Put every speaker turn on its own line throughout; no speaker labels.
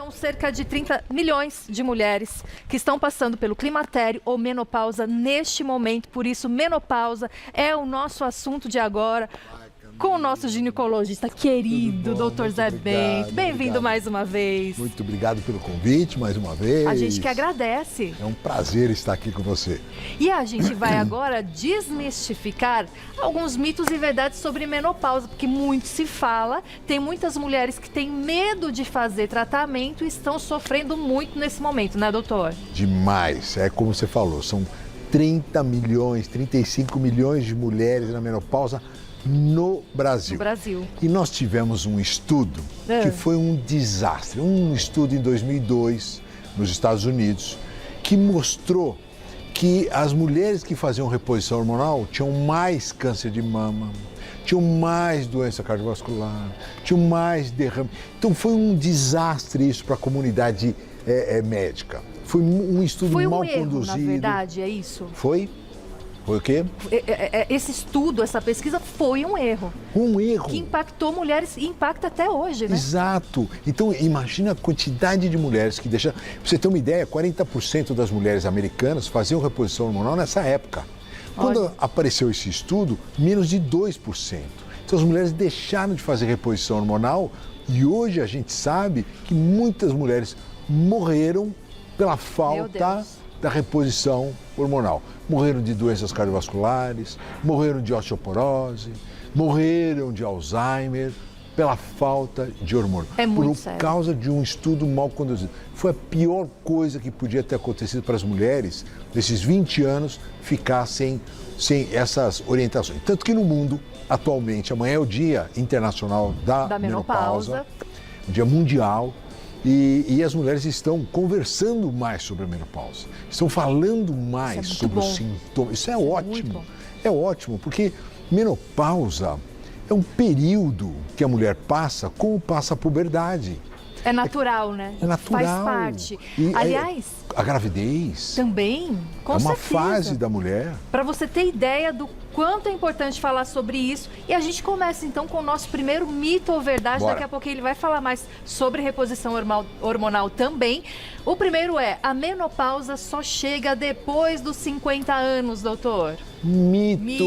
São cerca de 30 milhões de mulheres que estão passando pelo climatério ou menopausa neste momento. Por isso, menopausa é o nosso assunto de agora. Com o nosso ginecologista querido, Dr. Zé Bento. Bem-vindo mais uma vez.
Muito obrigado pelo convite, mais uma vez.
A gente que agradece.
É um prazer estar aqui com você.
E a gente vai agora desmistificar alguns mitos e verdades sobre menopausa, porque muito se fala, tem muitas mulheres que têm medo de fazer tratamento e estão sofrendo muito nesse momento, né, doutor?
Demais. É como você falou, são 30 milhões, 35 milhões de mulheres na menopausa no Brasil. E nós tivemos um estudo que foi um desastre. Um estudo em 2002, nos Estados Unidos, que mostrou que as mulheres que faziam reposição hormonal tinham mais câncer de mama, tinham mais doença cardiovascular, tinham mais derrame. Então foi um desastre isso para a comunidade médica. Foi um estudo mal conduzido.
Na verdade, é isso?
Foi o quê?
Esse estudo, essa pesquisa foi um erro.
Um erro.
Que impactou mulheres e impacta até hoje, né?
Exato. Então, imagina a quantidade de mulheres que deixaram... Pra você ter uma ideia, 40% das mulheres americanas faziam reposição hormonal nessa época. Quando apareceu esse estudo, menos de 2%. Então, as mulheres deixaram de fazer reposição hormonal e hoje a gente sabe que muitas mulheres morreram pela falta da reposição hormonal. Morreram de doenças cardiovasculares, morreram de osteoporose, morreram de Alzheimer pela falta de hormônio.
É muito sério.
Por causa de um estudo mal conduzido. Foi a pior coisa que podia ter acontecido para as mulheres nesses 20 anos ficar sem essas orientações. Tanto que no mundo, atualmente, amanhã é o Dia Internacional da Menopausa, o Dia Mundial. E as mulheres estão conversando mais sobre a menopausa, estão falando mais sobre os sintomas. Isso é ótimo, é ótimo, porque menopausa é um período que a mulher passa como passa a puberdade.
É natural, né?
É natural.
Faz parte.
E
aliás...
a gravidez...
Também, com certeza.
É uma fase da mulher.
Para você ter ideia do quanto é importante falar sobre isso. E a gente começa, então, com o nosso primeiro mito ou verdade.
Bora.
Daqui a pouco ele vai falar mais sobre reposição hormonal também. O primeiro é, a menopausa só chega depois dos 50 anos, doutor.
Mito.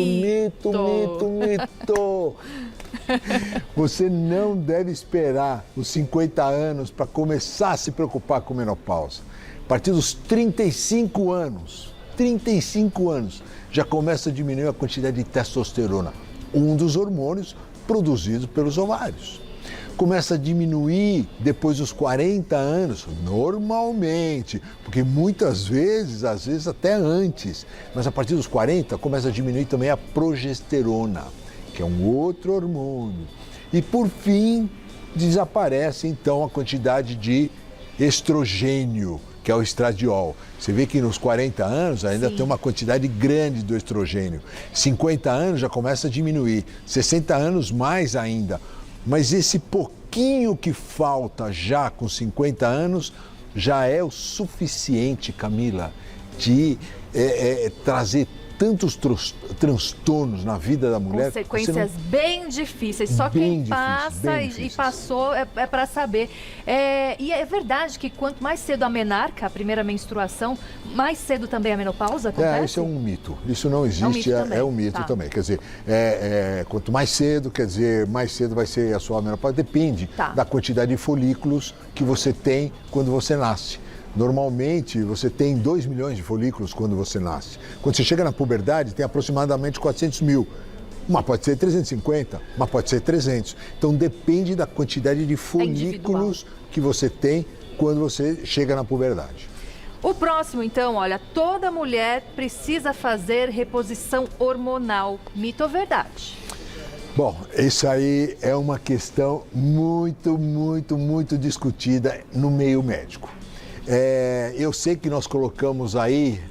Você não deve esperar os 50 anos para começar a se preocupar com menopausa. A partir dos 35 anos, já começa a diminuir a quantidade de testosterona, um dos hormônios produzidos pelos ovários. Começa a diminuir depois dos 40 anos, normalmente, porque muitas vezes, às vezes até antes, mas a partir dos 40 começa a diminuir também a progesterona, que é um outro hormônio. E por fim, desaparece então a quantidade de estrogênio, que é o estradiol. Você vê que nos 40 anos ainda tem uma quantidade grande do estrogênio. 50 anos já começa a diminuir, 60 anos mais ainda. Mas esse pouquinho que falta já com 50 anos já é o suficiente, Camila, de trazer tantos transtornos na vida da mulher.
Consequências bem difíceis. Só quem passa e passou é para saber. E é verdade que quanto mais cedo a menarca, a primeira menstruação, mais cedo também a menopausa acontece?
Isso é um mito. Isso não existe, é um mito também. Quer dizer, quanto mais cedo, quer dizer, mais cedo vai ser a sua menopausa. Depende da quantidade de folículos que você tem quando você nasce. Normalmente, você tem 2 milhões de folículos quando você nasce. Quando você chega na puberdade, tem aproximadamente 400 mil. Mas pode ser 350, mas pode ser 300. Então, depende da quantidade de folículos que você tem quando você chega na puberdade.
O próximo, então, olha, toda mulher precisa fazer reposição hormonal. Mito ou verdade?
Bom, isso aí é uma questão muito discutida no meio médico. Eu sei que nós colocamos aí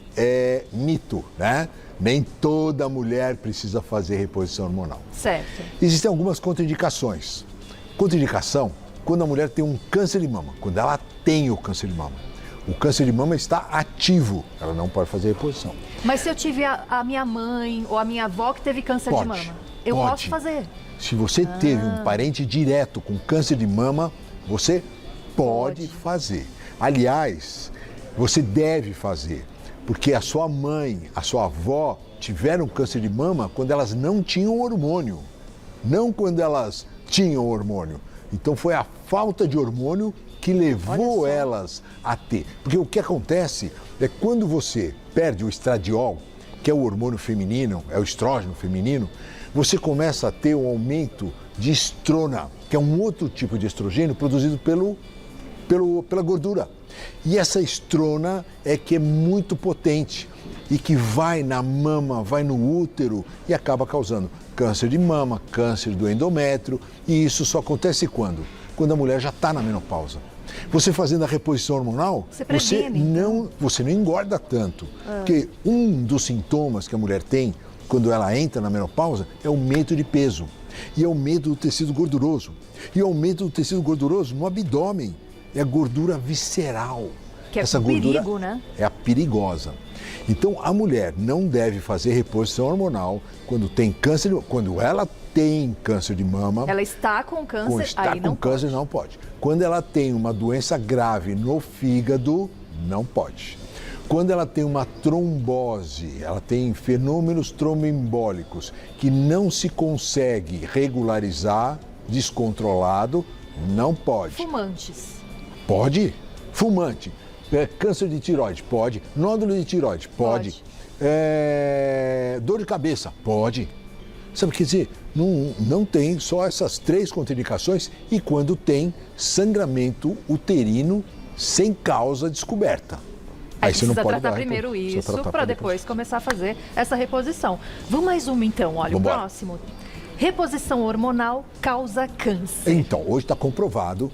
mito, né? Nem toda mulher precisa fazer reposição hormonal.
Certo.
Existem algumas contraindicações. Contraindicação, quando a mulher tem um câncer de mama, quando ela tem o câncer de mama. O câncer de mama está ativo, ela não pode fazer reposição.
Mas se eu tive a minha mãe ou a minha avó que teve câncer de mama, eu posso fazer?
Se você teve um parente direto com câncer de mama, você Pode fazer. Aliás, você deve fazer, porque a sua mãe, a sua avó tiveram câncer de mama quando elas não tinham hormônio, não quando elas tinham hormônio. Então foi a falta de hormônio que levou elas a ter. Porque o que acontece é quando você perde o estradiol, que é o hormônio feminino, é o estrógeno feminino, você começa a ter um aumento de estrona, que é um outro tipo de estrogênio produzido pela gordura. E essa estrona é que é muito potente e que vai na mama, vai no útero e acaba causando câncer de mama, câncer do endométrio. E isso só acontece quando? Quando a mulher já está na menopausa. Você fazendo a reposição hormonal, você não engorda tanto. Porque um dos sintomas que a mulher tem quando ela entra na menopausa é aumento de peso e aumento do tecido gorduroso. E aumento do tecido gorduroso no abdômen é a gordura visceral.
Que é
essa
perigo,
gordura
né?
É a perigosa. Então a mulher não deve fazer reposição hormonal quando tem câncer, quando ela tem câncer de mama.
Ela está com câncer, aí não
câncer, não pode. Quando ela tem uma doença grave no fígado, não pode. Quando ela tem uma trombose, ela tem fenômenos tromboembólicos que não se consegue regularizar, descontrolado, não pode.
Fumantes.
Pode. Fumante. Câncer de tireoide, pode. Nódulo de tireoide, pode. Dor de cabeça, pode. Sabe, quer dizer, não tem só essas 3 contraindicações e quando tem sangramento uterino sem causa descoberta.
Aí você não pode tratar primeiro isso para depois começar a fazer essa reposição. Vamos mais uma então, olha, o próximo. Reposição hormonal causa câncer.
Então, hoje está comprovado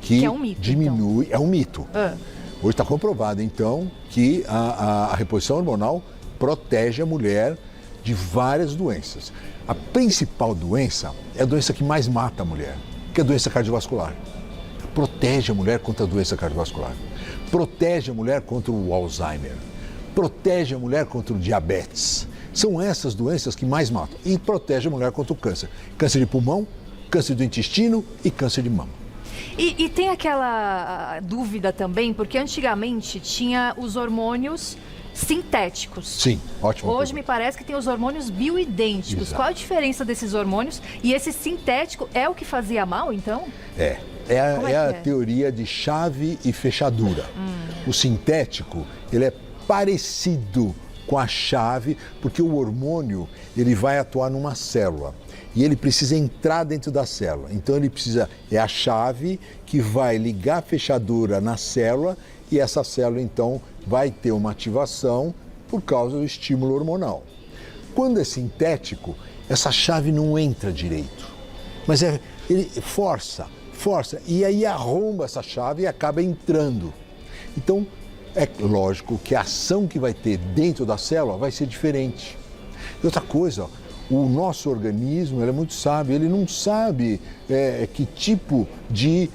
que
é um mito,
diminui,
então.
É um mito. Hoje está comprovado, então, que a reposição hormonal protege a mulher de várias doenças. A principal doença é a doença que mais mata a mulher, que é a doença cardiovascular. Protege a mulher contra a doença cardiovascular. Protege a mulher contra o Alzheimer. Protege a mulher contra o diabetes. São essas doenças que mais matam. E protege a mulher contra o câncer. Câncer de pulmão, câncer do intestino e câncer de mama.
E tem aquela dúvida também, porque antigamente tinha os hormônios sintéticos.
Sim, ótimo.
Hoje me parece que tem os hormônios bioidênticos.
Exato.
Qual a diferença desses hormônios? E esse sintético é o que fazia mal, então?
É a teoria de chave e fechadura. O sintético, ele é parecido com a chave, porque o hormônio, ele vai atuar numa célula e ele precisa entrar dentro da célula. Então é a chave que vai ligar a fechadura na célula e essa célula então vai ter uma ativação por causa do estímulo hormonal. Quando é sintético, essa chave não entra direito, mas ele força, e aí arromba essa chave e acaba entrando. Então, é lógico que a ação que vai ter dentro da célula vai ser diferente. E outra coisa, o nosso organismo ele é muito sábio, ele não sabe que tipo de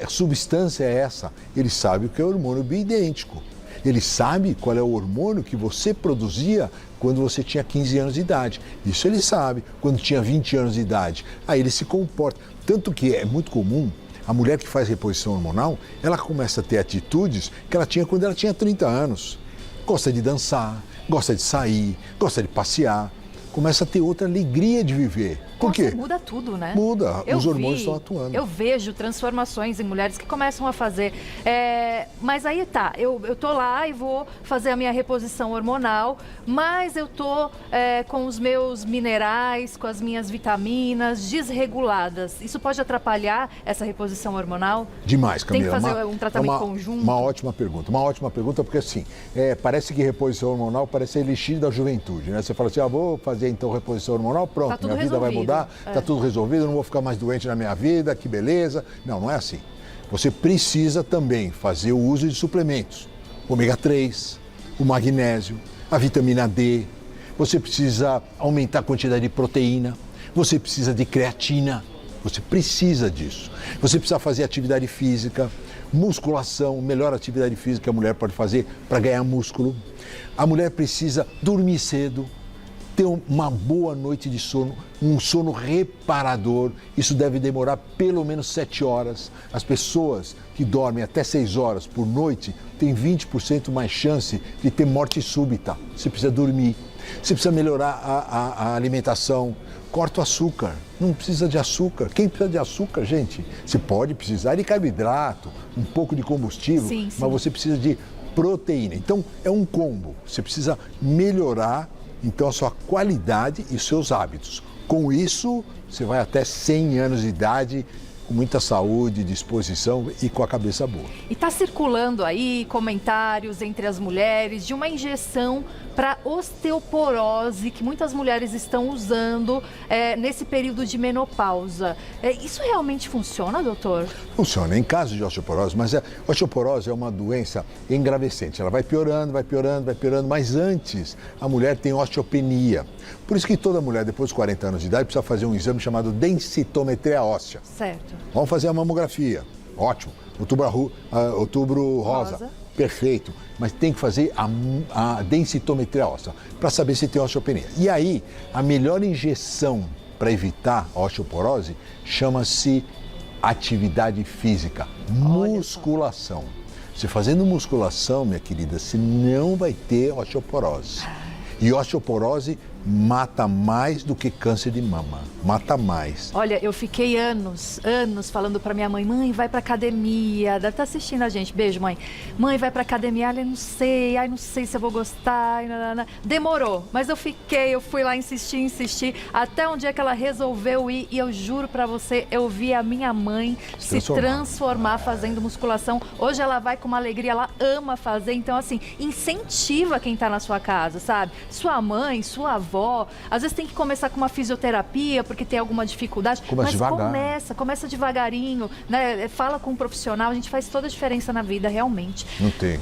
substância é essa. Ele sabe o que é hormônio bioidêntico. Ele sabe qual é o hormônio que você produzia quando você tinha 15 anos de idade. Isso ele sabe, quando tinha 20 anos de idade. Aí ele se comporta. Tanto que é muito comum, a mulher que faz reposição hormonal, ela começa a ter atitudes que ela tinha quando ela tinha 30 anos. Gosta de dançar, gosta de sair, gosta de passear. Começa a ter outra alegria de viver. Por quê?
Muda tudo, né?
Muda, os hormônios estão atuando.
Eu vejo transformações em mulheres que começam a fazer. Mas aí tá, eu tô lá e vou fazer a minha reposição hormonal, mas eu tô com os meus minerais, com as minhas vitaminas desreguladas. Isso pode atrapalhar essa reposição hormonal?
Demais, Camila.
Tem que fazer um tratamento conjunto?
Uma ótima pergunta, porque assim, parece que reposição hormonal parece elixir da juventude, né? Você fala assim, vou fazer então reposição hormonal, pronto,
tá
minha vida vai mudar. Está tudo resolvido, eu não vou ficar mais doente na minha vida, que beleza. Não é assim. Você precisa também fazer o uso de suplementos. Ômega 3, o magnésio, a vitamina D. Você precisa aumentar a quantidade de proteína. Você precisa de creatina. Você precisa disso. Você precisa fazer atividade física, musculação, melhor atividade física que a mulher pode fazer para ganhar músculo. A mulher precisa dormir cedo, ter uma boa noite de sono, um sono reparador. Isso deve demorar pelo menos 7 horas. As pessoas que dormem até 6 horas por noite têm 20% mais chance de ter morte súbita. Você precisa dormir, você precisa melhorar a alimentação. Corta o açúcar, não precisa de açúcar. Quem precisa de açúcar, gente? Você pode precisar de carboidrato, um pouco de combustível,
sim.
Mas você precisa de proteína. Então, é um combo. Você precisa melhorar, então, a sua qualidade e os seus hábitos. Com isso, você vai até 100 anos de idade, com muita saúde, disposição e com a cabeça boa.
E está circulando aí comentários entre as mulheres de uma injeção para osteoporose que muitas mulheres estão usando nesse período de menopausa. Isso realmente funciona, doutor?
Funciona em casos de osteoporose, mas a osteoporose é uma doença engravescente. Ela vai piorando, vai piorando, vai piorando, mas antes a mulher tem osteopenia. Por isso que toda mulher, depois dos 40 anos de idade, precisa fazer um exame chamado densitometria óssea.
Certo.
Vamos fazer a mamografia. Ótimo. Outubro rosa. Perfeito. Mas tem que fazer a densitometria óssea para saber se tem osteopenia. E aí, a melhor injeção para evitar a osteoporose chama-se atividade física, musculação. Você fazendo musculação, minha querida, você não vai ter osteoporose. E osteoporose mata mais do que câncer de mama. Mata mais.
Olha, eu fiquei anos falando pra minha mãe, mãe, vai pra academia. Deve estar assistindo a gente. Beijo, mãe. Mãe, vai pra academia. Ai, não sei se eu vou gostar. Demorou, mas eu fui lá insistir, até um dia que ela resolveu ir. E eu juro pra você, eu vi a minha mãe se transformar fazendo musculação. Hoje ela vai com uma alegria, ela ama fazer. Então, assim, incentiva quem tá na sua casa, sabe? Sua mãe, sua avó, às vezes tem que começar com uma fisioterapia porque tem alguma dificuldade, mas começa devagarinho, né? Fala com um profissional, a gente faz toda a diferença na vida, realmente.
Não tem.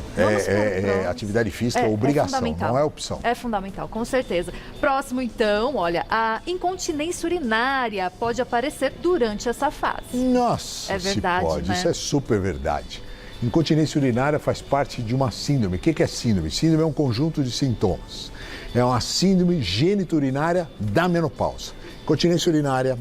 Atividade física é obrigação, não é opção.
É fundamental, com certeza. Próximo, então, olha, a incontinência urinária pode aparecer durante essa fase.
Nossa,
é verdade,
se pode,
né?
Isso é super verdade. Incontinência urinária faz parte de uma síndrome. O que é síndrome? Síndrome é um conjunto de sintomas. É uma síndrome geniturinária da menopausa. Incontinência urinária,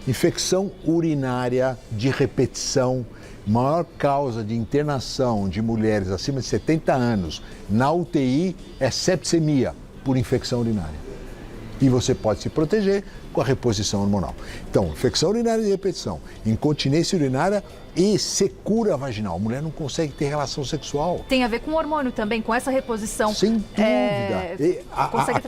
infecção urinária de repetição, maior causa de internação de mulheres acima de 70 anos na UTI é sepsemia por infecção urinária. E você pode se proteger com a reposição hormonal. Então, infecção urinária de repetição, incontinência urinária e secura vaginal. A mulher não consegue ter relação sexual.
Tem a ver com hormônio também, com essa reposição.
Sem dúvida. A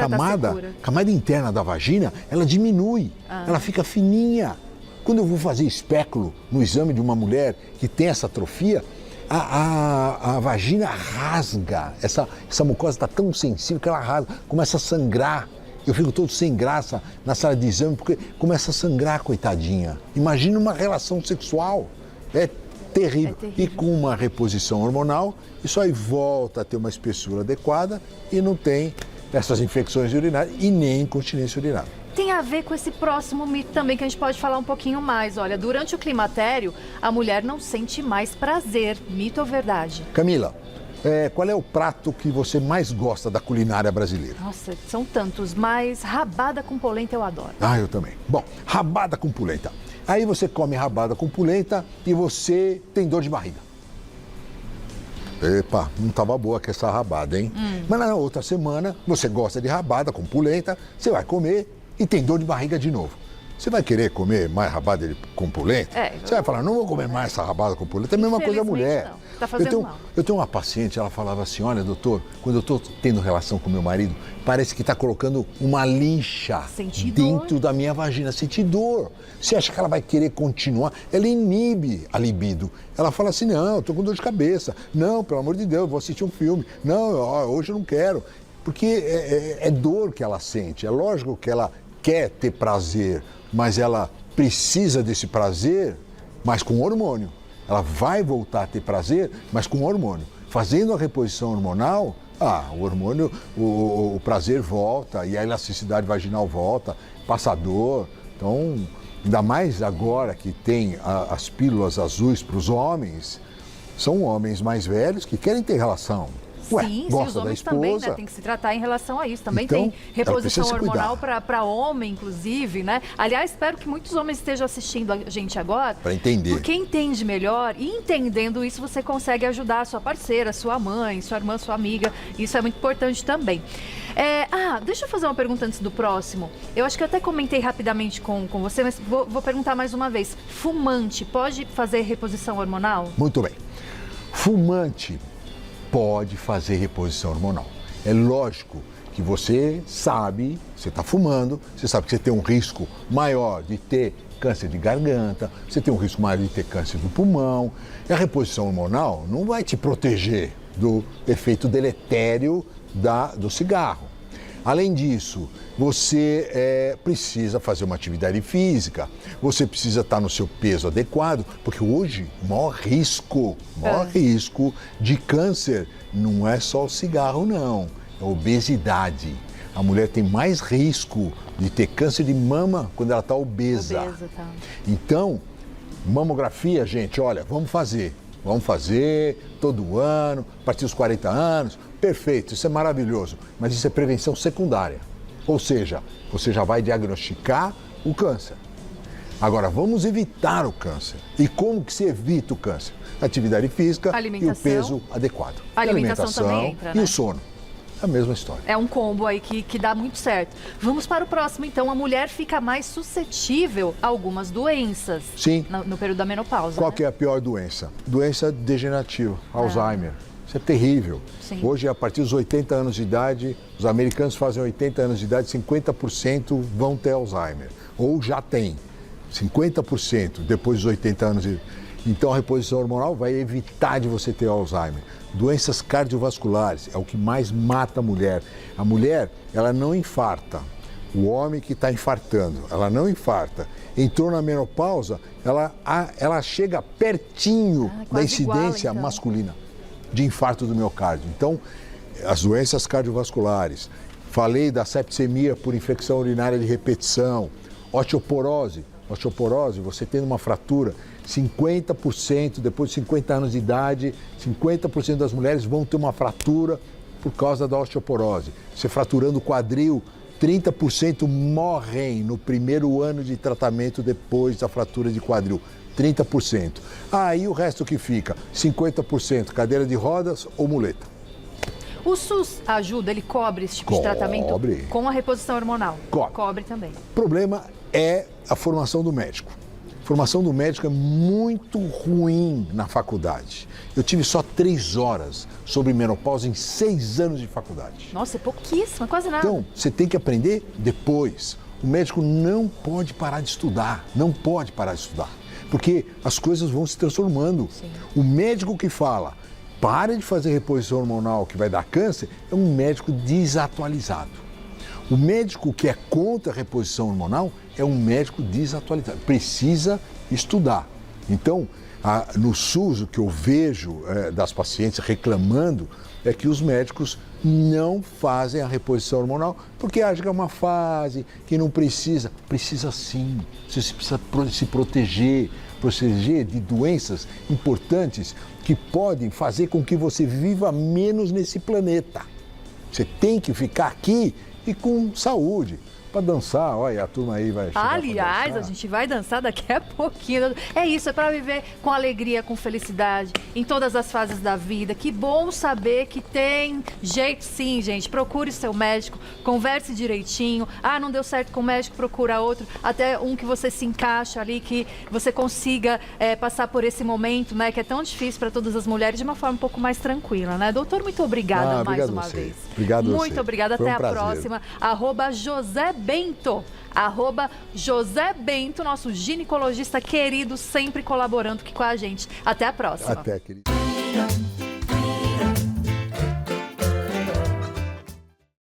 camada interna da vagina, ela diminui, ela fica fininha. Quando eu vou fazer espéculo no exame de uma mulher que tem essa atrofia, a vagina rasga. Essa mucosa está tão sensível que ela rasga, começa a sangrar. Eu fico todo sem graça na sala de exame porque começa a sangrar, coitadinha. Imagina uma relação sexual. É terrível. E com uma reposição hormonal, isso aí volta a ter uma espessura adequada e não tem essas infecções urinárias e nem incontinência urinária.
Tem a ver com esse próximo mito também que a gente pode falar um pouquinho mais. Olha, durante o climatério, a mulher não sente mais prazer. Mito ou verdade?
Camila, qual é o prato que você mais gosta da culinária brasileira?
Nossa, são tantos, mas rabada com polenta eu adoro.
Eu também. Bom, rabada com polenta. Aí você come rabada com polenta e você tem dor de barriga. Epa, não estava boa com essa rabada, hein? Mas na outra semana, você gosta de rabada com polenta, você vai comer e tem dor de barriga de novo. Você vai querer comer mais rabada com polenta? Você vai falar, não vou comer mais essa rabada com polenta. É a mesma coisa a mulher.
Não. Tá fazendo mal.
Eu tenho uma paciente, ela falava assim, olha, doutor, quando eu estou tendo relação com meu marido, parece que está colocando uma lixa dentro da minha vagina. Senti dor. Você acha que ela vai querer continuar? Ela inibe a libido. Ela fala assim, não, eu estou com dor de cabeça. Não, pelo amor de Deus, vou assistir um filme. Não, hoje eu não quero. Porque é dor que ela sente. É lógico que ela quer ter prazer, mas ela precisa desse prazer, mas com hormônio. Ela vai voltar a ter prazer, mas com hormônio. Fazendo a reposição hormonal, o hormônio, o prazer volta e a elasticidade vaginal volta, passa dor. Então, ainda mais agora que tem as pílulas azuis para os homens, são homens mais velhos que querem ter relação. Ué,
Sim, os
gosta da
homens também,
esposa.
né? Tem que se tratar em relação a isso. Também
Então,
tem reposição
ela precisa se
hormonal
cuidar.
para homem, inclusive, né? Aliás, espero que muitos homens estejam assistindo a gente agora.
Para entender.
Porque entende melhor e entendendo isso você consegue ajudar a sua parceira, sua mãe, sua irmã, sua amiga. Isso é muito importante também. Deixa eu fazer uma pergunta antes do próximo. Eu acho que eu até comentei rapidamente com você, mas vou perguntar mais uma vez. Fumante pode fazer reposição hormonal?
Muito bem. Fumante pode fazer reposição hormonal. É lógico que você sabe, você está fumando, você sabe que você tem um risco maior de ter câncer de garganta, você tem um risco maior de ter câncer do pulmão. E a reposição hormonal não vai te proteger do efeito deletério do cigarro. Além disso, você precisa fazer uma atividade física, você precisa estar no seu peso adequado, porque hoje o maior risco de câncer não é só o cigarro, não, é a obesidade. A mulher tem mais risco de ter câncer de mama quando ela está obesa.
Tá.
Então, mamografia, gente, olha, vamos fazer todo ano, a partir dos 40 anos, perfeito, isso é maravilhoso, mas isso é prevenção secundária, ou seja, você já vai diagnosticar o câncer. Agora, vamos evitar o câncer. E como que se evita o câncer? Atividade física e o peso adequado.
A alimentação também entra, né?
E o sono. É a mesma história.
É um combo aí que dá muito certo. Vamos para o próximo, então. A mulher fica mais suscetível a algumas doenças.
Sim.
No período da menopausa.
Qual que é a pior doença? Doença degenerativa, Alzheimer. Isso é terrível.
Sim.
Hoje, a partir dos 80 anos de idade, os americanos fazem 80 anos de idade, 50% vão ter Alzheimer. Ou já tem. 50% depois dos 80 anos de idade. Então, a reposição hormonal vai evitar de você ter Alzheimer. Doenças cardiovasculares é o que mais mata a mulher. A mulher, ela não infarta. O homem que está infartando, ela não infarta. Entrou na menopausa, ela chega pertinho da incidência
igual, então.
masculina de infarto do miocárdio. Então, as doenças cardiovasculares, falei da septicemia por infecção urinária de repetição, osteoporose. Osteoporose, você tendo uma fratura, 50%, depois de 50 anos de idade, 50% das mulheres vão ter uma fratura por causa da osteoporose. Você fraturando o quadril, 30% morrem no primeiro ano de tratamento depois da fratura de quadril. 30%. Aí o resto que fica, 50% cadeira de rodas ou muleta.
O SUS ajuda, ele cobre esse tipo de tratamento com a reposição hormonal? Cobre também.
O problema é a formação do médico. A formação do médico é muito ruim na faculdade. Eu tive só 3 horas sobre menopausa em 6 anos de faculdade.
Nossa, é pouquíssimo, quase nada.
Então, você tem que aprender depois. O médico não pode parar de estudar, porque as coisas vão se transformando.
Sim.
O médico que fala, pare de fazer reposição hormonal que vai dar câncer, é um médico desatualizado. O médico que é contra a reposição hormonal é um médico desatualizado, precisa estudar. Então, no SUS, o que eu vejo das pacientes reclamando é que os médicos não fazem a reposição hormonal porque acham que é uma fase, que não precisa. Precisa sim, você precisa se proteger de doenças importantes que podem fazer com que você viva menos nesse planeta. Você tem que ficar aqui e com saúde. Para dançar, olha, a turma aí vai chegar.
Aliás, a gente vai dançar daqui a pouquinho. É isso, é para viver com alegria, com felicidade, em todas as fases da vida. Que bom saber que tem jeito sim, gente. Procure seu médico, converse direitinho. Não deu certo com o médico, procura outro. Até um que você se encaixa ali, que você consiga passar por esse momento, né? Que é tão difícil para todas as mulheres, de uma forma um pouco mais tranquila, né? Doutor, muito obrigada mais uma vez.
Obrigado a você.
Muito obrigada, até a próxima. @JoséBento. @JoséBento, nosso ginecologista querido, sempre colaborando aqui com a gente. Até a próxima.
Até, querido.